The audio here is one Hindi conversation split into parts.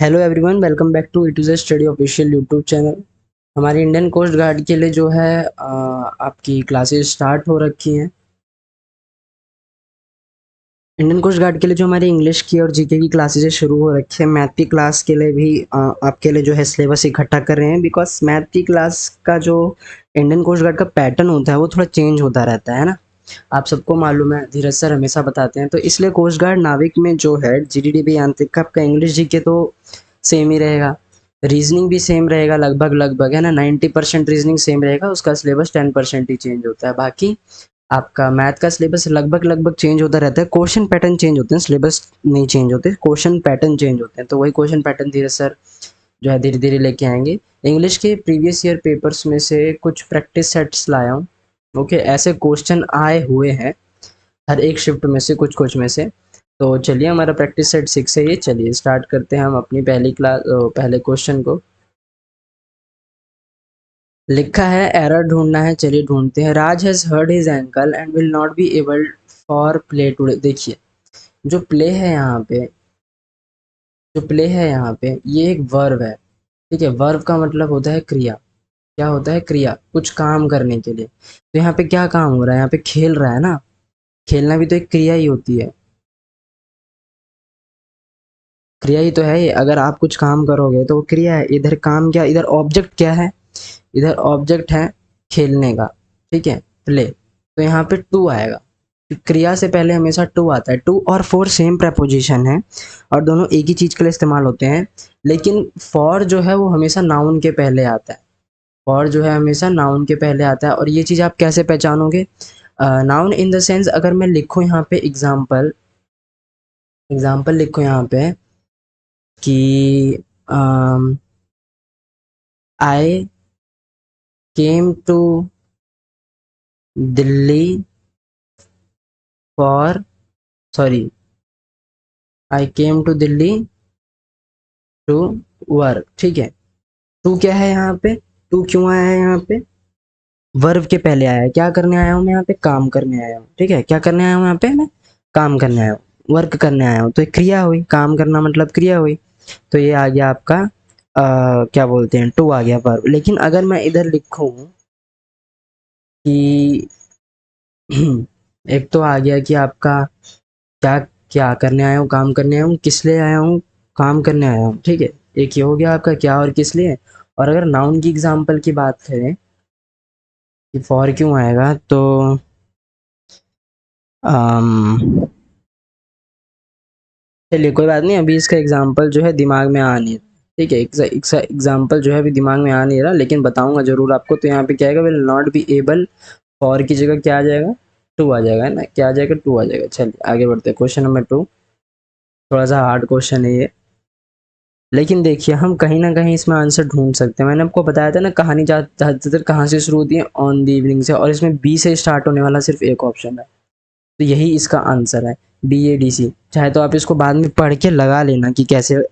Hello everyone, welcome back to it is a study official YouTube channel. हमारी इंडियन कोस्ट गार्ड के लिए जो है आपकी क्लासेस स्टार्ट हो रखी हैं। इंडियन कोस्ट गार्ड के लिए जो हमारी इंग्लिश की और जीके की क्लासेस शुरू हो रखी है। मैथ की क्लास के लिए भी आपके लिए जो है सिलेबस इकट्ठा कर रहे हैं, बिकॉज मैथ की क्लास का जो इंडियन कोस्ट गार्ड का पैटर्न होता है वो थोड़ा चेंज होता रहता है ना। आप सबको मालूम है, धीरज सर हमेशा बताते हैं। तो इसलिए कोस्ट गार्ड नाविक में जो है जीडीडीबी यांत्रिक का आपका इंग्लिश जीके तो सेम ही रहेगा, रीजनिंग भी सेम रहेगा, लगभग लगभग है ना। 90% रीजनिंग सेम रहेगा, उसका सिलेबस 10% ही चेंज होता है। बाकी आपका मैथ का सिलेबस लगभग लगभग चेंज होता रहता है। क्वेश्चन पैटर्न चेंज होते हैं, सिलेबस नहीं चेंज होते, क्वेश्चन पैटर्न चेंज होते हैं। तो वही क्वेश्चन पैटर्न धीरे सर जो है धीरे धीरे लेके आएंगे। इंग्लिश के प्रीवियस ईयर पेपर्स में से कुछ प्रैक्टिस सेट्स लाया हूँ। ओके, ऐसे क्वेश्चन आए हुए हैं हर एक शिफ्ट में से, कुछ कुछ में से। तो चलिए, हमारा प्रैक्टिस सेट 6 है ये। चलिए स्टार्ट करते हैं हम अपनी पहली क्लास, पहले क्वेश्चन को। लिखा है एरर ढूंढना है, चलिए ढूंढते हैं। Raj has hurt his ankle and will not be able for play today. देखिए, जो प्ले है यहाँ पे, जो प्ले है यहाँ पे, ये एक वर्ब है। ठीक है, वर्ब का मतलब होता है क्रिया। क्या होता है? क्रिया, कुछ काम करने के लिए। तो यहाँ पे क्या काम हो रहा है? यहाँ पे खेल रहा है ना। खेलना भी तो एक क्रिया ही होती है, क्रिया ही तो है ये। अगर आप कुछ काम करोगे तो वो क्रिया है। इधर काम क्या, इधर ऑब्जेक्ट क्या है? इधर ऑब्जेक्ट है खेलने का। ठीक है, प्ले। तो यहाँ पे टू आएगा। क्रिया से पहले हमेशा टू आता है। टू और फॉर सेम प्रपोजिशन है और दोनों एक ही चीज के लिए इस्तेमाल होते हैं। लेकिन फॉर जो है वो हमेशा नाउन के पहले आता है। फॉर जो है हमेशा नाउन के पहले आता है। और ये चीज आप कैसे पहचानोगे? नाउन इन द सेंस, अगर मैं लिखूं यहाँ पे एग्जाम्पल, एग्जाम्पल लिखूं यहाँ पे कि I came to Delhi for, sorry, I came to Delhi to work. ठीक है, टू क्या है यहाँ पे? टू क्यों आया है यहाँ पे? वर्ब के पहले आया है। क्या करने आया हूँ मैं यहाँ पे? काम करने आया हूँ। ठीक है, क्या करने आया हूँ यहाँ पे मैं? काम करने आया हूँ, वर्क करने आया हूँ। तो एक क्रिया हुई, काम करना मतलब क्रिया हुई। तो ये आ गया आपका क्या बोलते हैं, टू आ गया वर्ब। लेकिन अगर मैं इधर लिखूँ कि एक तो आ गया कि आपका क्या, क्या करने आया हूँ, काम करने आया हूँ, किस लिए आया हूँ, काम करने आया हूँ। ठीक है, एक ये हो गया आपका क्या और किस लिए। और अगर नाउन की एग्जांपल की बात करें कि फॉर क्यों आएगा, तो अम, चलिए कोई बात नहीं, अभी इसका एग्जांपल जो है दिमाग में आ नहीं रहा। ठीक है, एग्जांपल जो है अभी दिमाग में आ नहीं रहा, लेकिन बताऊंगा जरूर आपको। तो यहाँ पे क्या आएगा? Will not be able. For की जगह क्या आ जाएगा? टू आ जाएगा, है ना। क्या आ जाएगा? टू आ जाएगा। चलिए आगे बढ़ते हैं, क्वेश्चन नंबर 2। थोड़ा सा हार्ड क्वेश्चन है ये, लेकिन देखिए हम कहीं ना कहीं इसमें आंसर ढूंढ सकते हैं। मैंने आपको बताया था ना, कहानी ज़्यादातर कहाँ से शुरू होती है? ऑन द इवनिंग से। और इसमें बी से स्टार्ट होने वाला सिर्फ एक ऑप्शन है, तो यही इसका आंसर है, BADC। चाहे तो आप इसको बाद में पढ़ के लगा लेना कि कैसे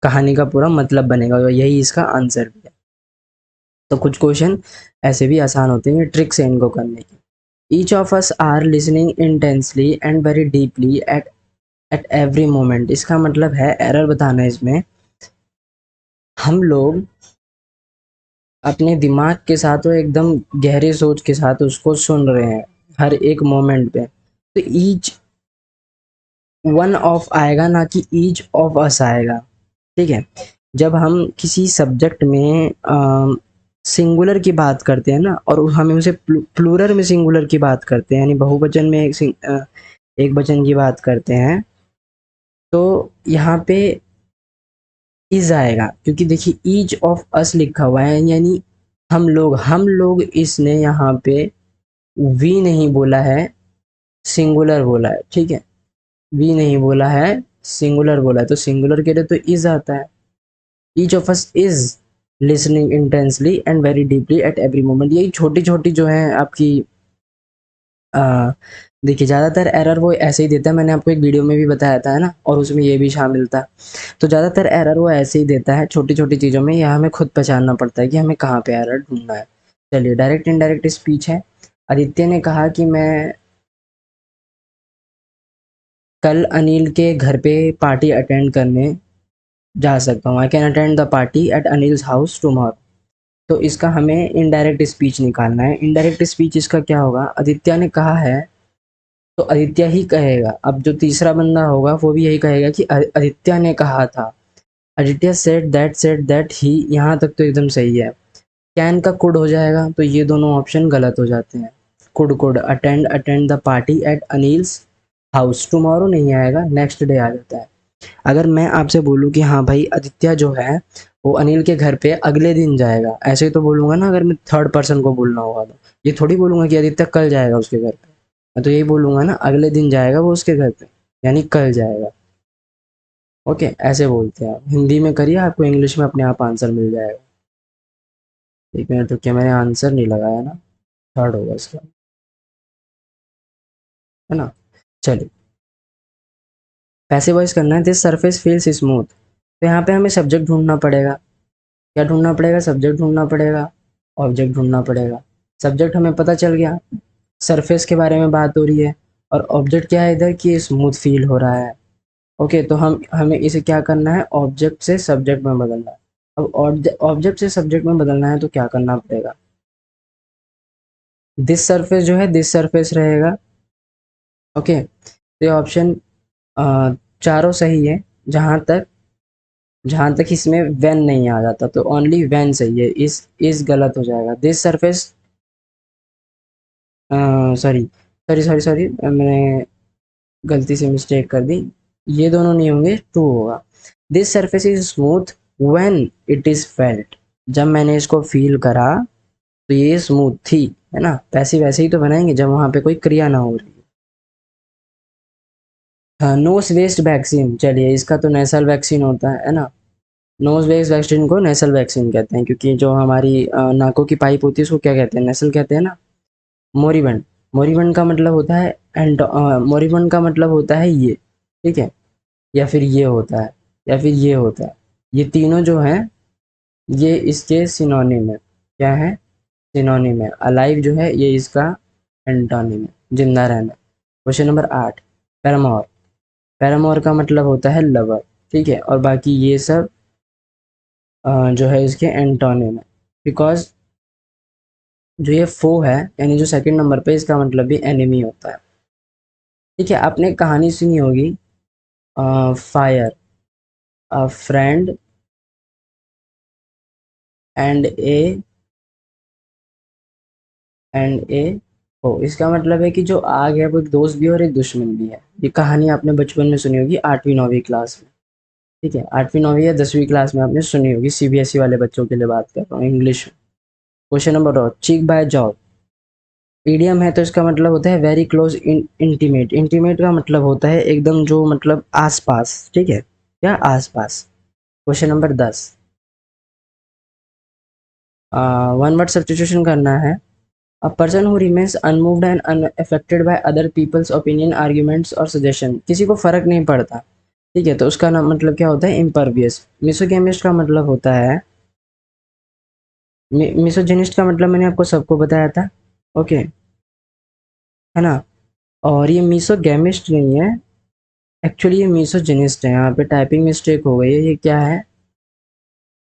कहानी का पूरा मतलब बनेगा, और यही इसका आंसर भी है। तो कुछ क्वेश्चन ऐसे भी आसान होते हैं, ट्रिक्स है इनको करने की। Each of us are listening intensely and very deeply at at every moment. इसका मतलब है, एरर बताना है इसमें, हम लोग अपने दिमाग के साथ वो एकदम गहरे सोच के साथ उसको सुन रहे हैं हर एक मोमेंट पे। तो ईच वन ऑफ आएगा, ना कि ईच ऑफ अस आएगा। ठीक है, जब हम किसी सब्जेक्ट में सिंगुलर की बात करते हैं ना, और हमें उसे प्लूरल में सिंगुलर की बात करते हैं, यानी बहुवचन में एक वचन की बात करते हैं, तो यहाँ पे इज आएगा। क्योंकि देखिए ईच ऑफ अस लिखा हुआ है, यानी हम लोग इसने यहाँ पे वी नहीं बोला है, सिंगुलर बोला है। ठीक है, वी नहीं बोला है, सिंगुलर बोला है। तो सिंगुलर के लिए तो इज आता है। Each of us is listening intensely and very deeply eight every moment. यही छोटी छोटी जो है आपकी आ, देखिए ज़्यादातर एरर वो ऐसे ही देता है। मैंने आपको एक वीडियो में भी बताया था, है ना, और उसमें ये भी शामिल था। तो ज़्यादातर एरर वो ऐसे ही देता है छोटी छोटी चीज़ों में। यह हमें खुद पहचानना पड़ता है कि हमें कहाँ पे एरर ढूंढना है। चलिए, डायरेक्ट इनडायरेक्ट स्पीच है। आदित्य ने कहा कि मैं कल अनिल के घर पे पार्टी अटेंड करने जा सकता हूँ। I can attend the party at Anil's house tomorrow. तो इसका हमें इनडायरेक्ट स्पीच निकालना है। इनडायरेक्ट स्पीच इसका क्या होगा, आदित्य ने कहा है तो आदित्य ही कहेगा। अब जो तीसरा बंदा होगा वो भी यही कहेगा कि आदित्य ने कहा था। आदित्य सेड दैट ही, यहाँ तक तो एकदम सही है। कैन का कुड हो जाएगा, तो ये दोनों ऑप्शन गलत हो जाते हैं। Could attend the party at Anil's house tomorrow नहीं आएगा, नेक्स्ट डे आ जाता है। अगर मैं आपसे बोलूँ कि हाँ भाई आदित्य जो है वो अनिल के घर पे अगले दिन जाएगा, ऐसे ही तो बोलूँगा ना। अगर मैं थर्ड पर्सन को बोलना होगा तो ये थोड़ी बोलूँगा कि आदित्य कल जाएगा उसके घर पे। मैं तो यही बोलूँगा ना, अगले दिन जाएगा वो उसके घर पे, यानी कल जाएगा। ओके, ऐसे बोलते हैं आप। हिंदी में करिए, आपको इंग्लिश में अपने आप आंसर मिल जाएगा। एक मिनट तो क्या, मैंने आंसर नहीं लगाया ना, थर्ड होगा इसका, है ना। चलिए, पैसे वॉइस करना है। दिस सरफेस फील्स स्मूथ, तो यहाँ पे हमें सब्जेक्ट ढूंढना पड़ेगा। क्या ढूंढना पड़ेगा, सब्जेक्ट ढूंढना पड़ेगा, ऑब्जेक्ट ढूंढना पड़ेगा। सब्जेक्ट हमें पता चल गया, सरफेस के बारे में बात हो रही है। और ऑब्जेक्ट क्या है इधर, कि स्मूथ फील हो रहा है। ओके, तो हम हमें इसे क्या करना है, ऑब्जेक्ट से सब्जेक्ट में बदलना है। अब ऑब्जेक्ट से सब्जेक्ट में बदलना है तो क्या करना पड़ेगा, दिस सरफेस जो है दिस सरफेस रहेगा। ओके, तो ये ऑप्शन चारों सही है। जहाँ तक जहाँ तक इसमें व्हेन नहीं आ जाता, तो ओनली व्हेन सही है। इस गलत हो जाएगा। This surface, sorry sorry sorry sorry, मैंने गलती से मिस्टेक कर दी। ये दोनों नहीं होंगे, टू होगा। This surface is smooth when it is felt, जब मैंने इसको फील करा तो ये स्मूथ थी, है ना। पैसे वैसे ही तो बनाएंगे जब वहां पे कोई क्रिया ना हो रही। हाँ, नोज वेस्ट वैक्सीन, चलिए इसका तो नेसल वैक्सीन होता है ना। नोज वेस्ट वैक्सीन को नेसल वैक्सीन कहते हैं, क्योंकि जो हमारी नाकों की पाइप होती है उसको क्या कहते हैं, नेसल कहते हैं ना। मोरिबंड, मोरिबंड का मतलब होता है मोरिबंड का मतलब होता है ये, ठीक है। या फिर ये होता है, या फिर ये होता है। ये तीनों जो हैं ये इसके सिनोनिम है। क्या है, सिनोनिम है। अलाइव जो है ये इसका एंटोनिम है, जिंदा रहना। Question number 8, paramour. पैरामोर का मतलब होता है लवर, ठीक है। और बाकी ये सब जो है इसके एंटोनिम है। बिकॉज जो ये फो है, यानी जो सेकंड नंबर पे, इसका मतलब भी एनिमी होता है, ठीक है। आपने कहानी सुनी होगी, फायर अ फ्रेंड एंड ए हो। इसका मतलब है कि जो आग है वो एक दोस्त भी है और एक दुश्मन भी है। ये कहानी आपने बचपन में सुनी होगी, 8वीं 9वीं क्लास में, ठीक है। 8वीं 9वीं या 10वीं क्लास में आपने सुनी होगी। सीबीएसई वाले बच्चों के लिए बात कर रहा हूँ, इंग्लिश में। Question number 2, cheek by job. Idiom है तो इसका मतलब होता है वेरी क्लोज इंटीमेट। इंटीमेट का मतलब होता है एकदम, जो मतलब आसपास, ठीक है, या आसपास। Question number 10, one word substitution करना है। A person who remains unmoved and unaffected by other peoples opinion, arguments और सजेशन, किसी को फर्क नहीं पड़ता, ठीक है। तो उसका नाम मतलब क्या होता है, इम्परवियस। मिसोगैमिस्ट का मतलब होता है, मिसोजिनिस्ट का मतलब मैंने आपको सबको बताया था, ओके, है ना। और ये मिसोगैमिस्ट नहीं है, एक्चुअली ये मिसोजिनिस्ट है। यहाँ पे टाइपिंग मिस्टेक हो गई है। ये क्या है,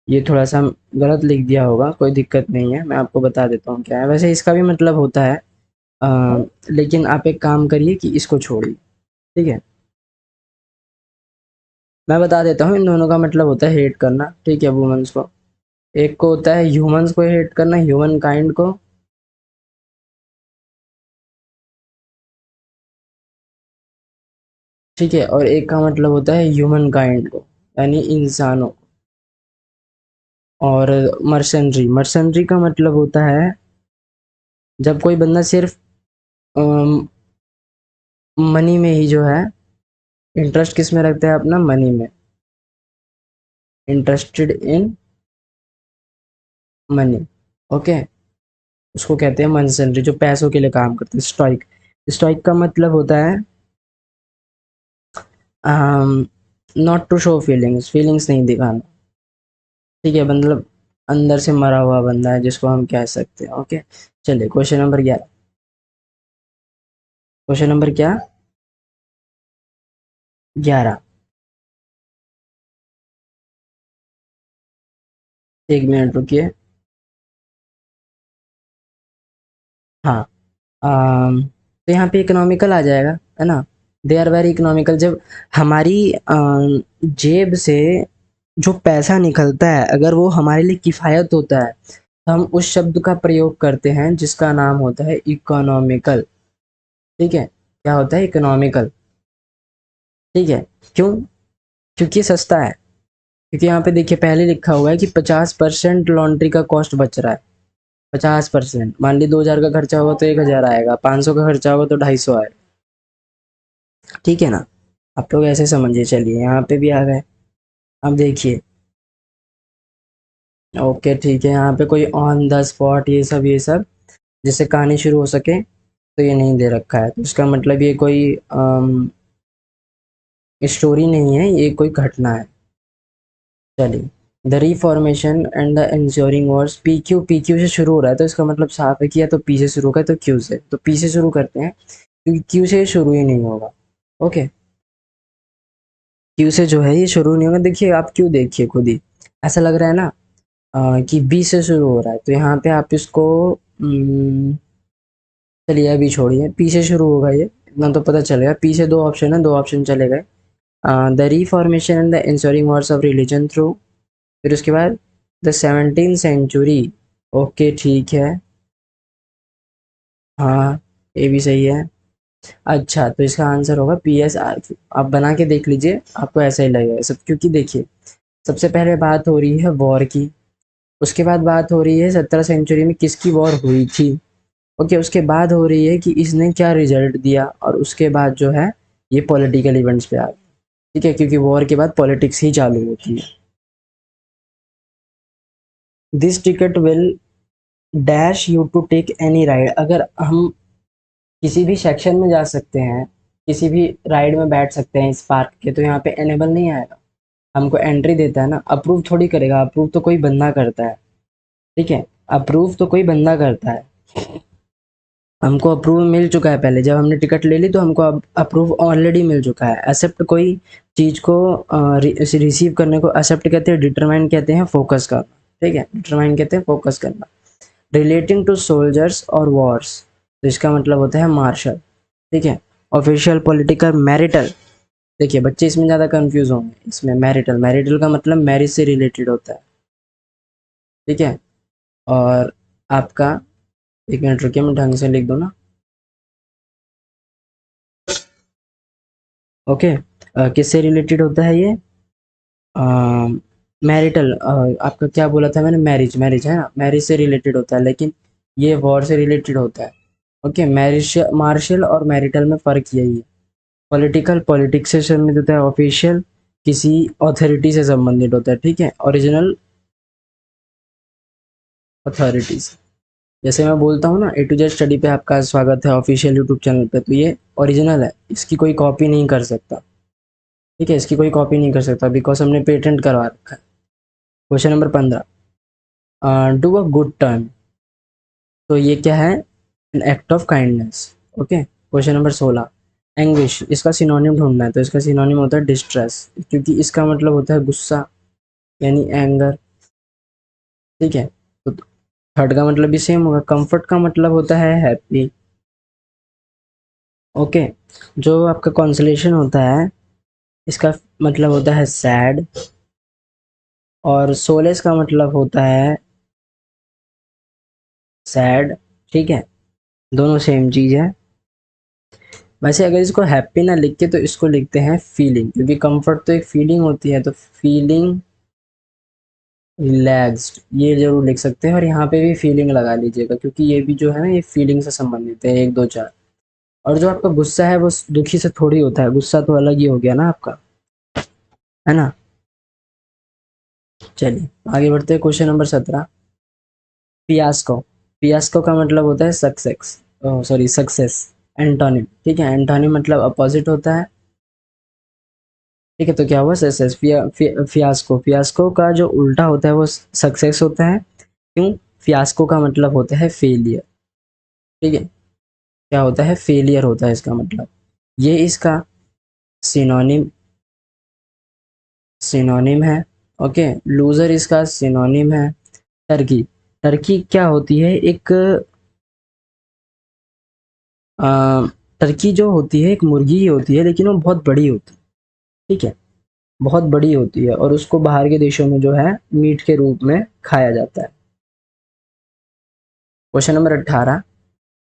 ये थोड़ा सा गलत लिख दिया होगा, कोई दिक्कत नहीं है, मैं आपको बता देता हूँ क्या है। वैसे इसका भी मतलब होता है, लेकिन आप एक काम करिए कि इसको छोड़िए, ठीक है। मैं बता देता हूँ, इन दोनों का मतलब होता है हेट करना, ठीक है, वुमेन्स को। एक को होता है ह्यूमंस को हेट करना, ह्यूमन काइंड को, ठीक है। और एक का मतलब होता है ह्यूमन काइंड को, यानी इंसानों। और मर्सनरी, मर्सनरी का मतलब होता है जब कोई बंदा सिर्फ मनी में ही जो है, इंटरेस्ट किस में रखता है, अपना मनी में, इंटरेस्टेड इन मनी, ओके, उसको कहते हैं मर्सनरी, जो पैसों के लिए काम करते हैं। स्टोइक, स्टोइक का मतलब होता है not to show feelings, feelings नहीं दिखाना, ठीक है। मतलब अंदर से मरा हुआ बंदा है जिसको हम कह सकते हैं, ओके। चलिए, क्वेश्चन नंबर 11। क्वेश्चन नंबर क्या, 11। एक मिनट रुकिए। हाँ, तो यहाँ पे इकोनॉमिकल आ जाएगा, है ना। They are very economical. जब हमारी जेब से जो पैसा निकलता है, अगर वो हमारे लिए किफ़ायत होता है, तो हम उस शब्द का प्रयोग करते हैं जिसका नाम होता है इकोनॉमिकल। ठीक है, क्या होता है? इकोनॉमिकल। ठीक है। क्यों? क्योंकि ये सस्ता है। क्योंकि यहाँ पे देखिए पहले लिखा हुआ है कि 50% लॉन्ड्री का कॉस्ट बच रहा है। 50%, मान ली 2,000 का खर्चा होगा तो 1,000 आएगा, 500 का खर्चा होगा तो 250 आएगा। ठीक है ना। आप लोग ऐसे समझिए। चलिए यहाँ पे भी आ गए। अब देखिए, ओके ठीक है, यहाँ पे कोई ऑन द स्पॉट ये सब जिससे कहानी शुरू हो सके, तो ये नहीं दे रखा है। तो इसका मतलब ये कोई स्टोरी नहीं है, ये कोई घटना है। चलिए, the reformation and the ensuring Wars. P Q से शुरू हो रहा है, तो इसका मतलब साफ है कि या तो पी से शुरू होगा तो क्यू से। तो पी से शुरू करते हैं, क्योंकि क्यू से शुरू ही नहीं होगा। ओके, क्यू से जो है ये शुरू नहीं होगा। देखिए, आप क्यों, देखिए खुद ही ऐसा लग रहा है ना कि बी से शुरू हो रहा है, तो यहाँ पे आप इसको चलिए अभी छोड़िए, पी से शुरू होगा ये, इतना तो पता चलेगा। पी से दो ऑप्शन है, दो ऑप्शन चले गए। The reformation and the ensuring Wars of religion through. फिर उसके बाद द 17th सेंचुरी। ओके ठीक है, हाँ ये भी सही है। अच्छा, तो इसका आंसर होगा पी एस आर क्यू। आप बना के देख लीजिए, आपको ऐसा ही लगेगा सब। क्योंकि देखिए, सबसे पहले बात हो रही है वॉर की, उसके बाद बात हो रही है 17 सेंचुरी में किसकी वॉर हुई थी। ओके, उसके बाद हो रही है कि इसने क्या रिजल्ट दिया, और उसके बाद जो है ये पॉलिटिकल इवेंट्स पे आ गया। ठीक है, क्योंकि वॉर के बाद पॉलिटिक्स ही चालू होती है। This ticket will dash you to take any ride. अगर हम किसी भी सेक्शन में जा सकते हैं, किसी भी राइड में बैठ सकते हैं इस पार्क के, तो यहाँ पे एनेबल नहीं आएगा। हमको एंट्री देता है ना, अप्रूव थोड़ी करेगा। अप्रूव तो कोई बंदा करता है। ठीक है, अप्रूव तो कोई बंदा करता है। हमको अप्रूव मिल चुका है पहले, जब हमने टिकट ले ली तो हमको अप्रूव ऑलरेडी मिल चुका है। एक्सेप्ट कोई चीज़ को रिसीव करने को एक्सेप्ट कहते हैं, डिटरमाइन कहते हैं फोकस करना। ठीक है, डिटरमाइन कहते हैं फोकस करना। रिलेटिंग टू सोल्जर्स और वॉर्स, तो इसका मतलब होता है मार्शल। ठीक है, ऑफिशियल, पॉलिटिकल, मैरिटल। देखिए बच्चे इसमें ज़्यादा कंफ्यूज होंगे। इसमें मैरिटल, मैरिटल का मतलब मैरिज से रिलेटेड होता है। ठीक है, और आपका, एक मिनट रुकिए मैं ढंग से लिख दूँ ना। ओके, किससे रिलेटेड होता है ये? मैरिटल, आपका क्या बोला था मैंने? मैरिज, मैरिज है ना, मैरिज से रिलेटेड होता है, लेकिन ये वॉर से रिलेटेड होता है। ओके, मैरिज, मार्शल और मैरिटल में फ़र्क यही है। पॉलिटिकल, पॉलिटिक्स से संबंधित होता है। ऑफिशियल, किसी अथॉरिटी से संबंधित होता है। ठीक है, ओरिजिनल, अथॉरिटीज। जैसे मैं बोलता हूँ ना, ए टू जेड स्टडी पे आपका स्वागत है ऑफिशियल यूट्यूब चैनल पे, तो ये ओरिजिनल है, इसकी कोई कॉपी नहीं कर सकता। ठीक है, इसकी कोई कॉपी नहीं कर सकता, बिकॉज हमने पेटेंट करवा रखा है। Question number 15, do a good turn. तो ये क्या है? An act of kindness. Okay, question number 16, anguish, इसका सिनोनिम ढूंढना है। तो इसका सिनोनिम होता है डिस्ट्रेस, क्योंकि इसका मतलब होता है गुस्सा, यानी एंगर। ठीक है, तो थर्ड का मतलब भी सेम होगा। कंफर्ट का मतलब होता है हैप्पी। ओके, जो आपका कॉन्सलेशन होता है, इसका मतलब होता है सैड, और सोलेस का मतलब होता है सैड। ठीक है, दोनों सेम चीज़ है। वैसे अगर इसको हैप्पी ना लिख के तो इसको लिखते हैं फीलिंग, क्योंकि कंफर्ट तो एक फीलिंग होती है, तो फीलिंग रिलैक्स्ड, ये जरूर लिख सकते हैं। और यहाँ पे भी फीलिंग लगा लीजिएगा, क्योंकि ये भी जो है ना, ये फीलिंग से संबंधित है, 1 2 4। और जो आपका गुस्सा है वो दुखी से थोड़ी होता है, गुस्सा तो अलग ही हो गया ना आपका, है ना। चलिए आगे बढ़ते हैं, क्वेश्चन नंबर 17, फियास्को। फियास्को का मतलब होता है सक्सेस, सॉरी सक्सेस। एंटोनिम, ठीक है, एंटोनिम मतलब अपोजिट होता है। ठीक है, तो क्या हुआ? सक्सेस। फियास्को, फियास्को का जो उल्टा होता है वो सक्सेस होता है। क्यों? फियास्को का मतलब होता है फेलियर। ठीक है, क्या होता है? फेलियर होता है इसका मतलब। ये इसका सिनोनिम, सिनोनिम है। ओके, लूजर इसका सिनोनिम है। टर्की। टर्की क्या होती है, एक टर्की जो होती है एक मुर्गी ही होती है, लेकिन वो बहुत बड़ी होती है, ठीक है, बहुत बड़ी होती है, और उसको बाहर के देशों में जो है मीट के रूप में खाया जाता है। क्वेश्चन नंबर 18,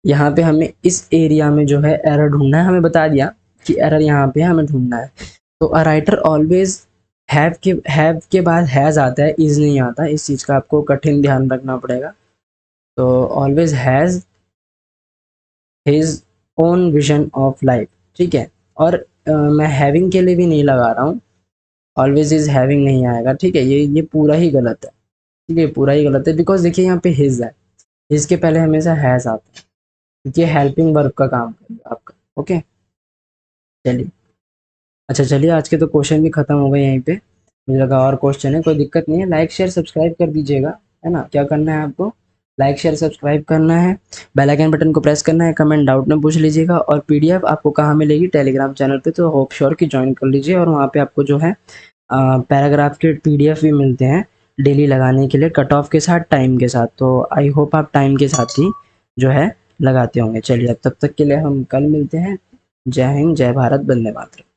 यहाँ पे हमें इस एरिया में जो है एरर ढूंढना है, हमें बता दिया कि एरर यहाँ पे हमें ढूंढना है। तो अ राइटर ऑलवेज हैव के बाद हैज आता है, इज नहीं आता, इस चीज़ का आपको कठिन ध्यान रखना पड़ेगा। तो always has his own vision of life, ठीक है। और मैं हैविंग के लिए भी नहीं लगा रहा हूँ, ऑलवेज इज हैविंग नहीं आएगा, ठीक है, ये पूरा ही गलत है, ठीक है, पूरा ही गलत है, बिकॉज देखिए यहाँ पे हिज है, हिज के पहले हमेशा हैज आता है, क्योंकि हेल्पिंग वर्ब का काम करेगा आपका। ओके, चलिए, अच्छा चलिए, आज के तो क्वेश्चन भी खत्म हो गए यहीं पे, मुझे लगा और क्वेश्चन है, कोई दिक्कत नहीं है, लाइक शेयर सब्सक्राइब कर दीजिएगा, है ना, क्या करना है आपको, लाइक शेयर सब्सक्राइब करना है, बेल आइकन बटन को प्रेस करना है, कमेंट डाउट में पूछ लीजिएगा, और पीडीएफ आपको कहाँ मिलेगी, टेलीग्राम चैनल पे, तो होप श्योर कि ज्वाइन कर लीजिए, और वहाँ पे आपको जो है पैराग्राफ के पीडीएफ भी मिलते हैं डेली लगाने के लिए, कट ऑफ के साथ, टाइम के साथ, तो आई होप आप टाइम के साथ ही जो है लगाते होंगे। चलिए, अब तब तक के लिए हम कल मिलते हैं। जय हिंद, जय भारत, वंदे मातरम।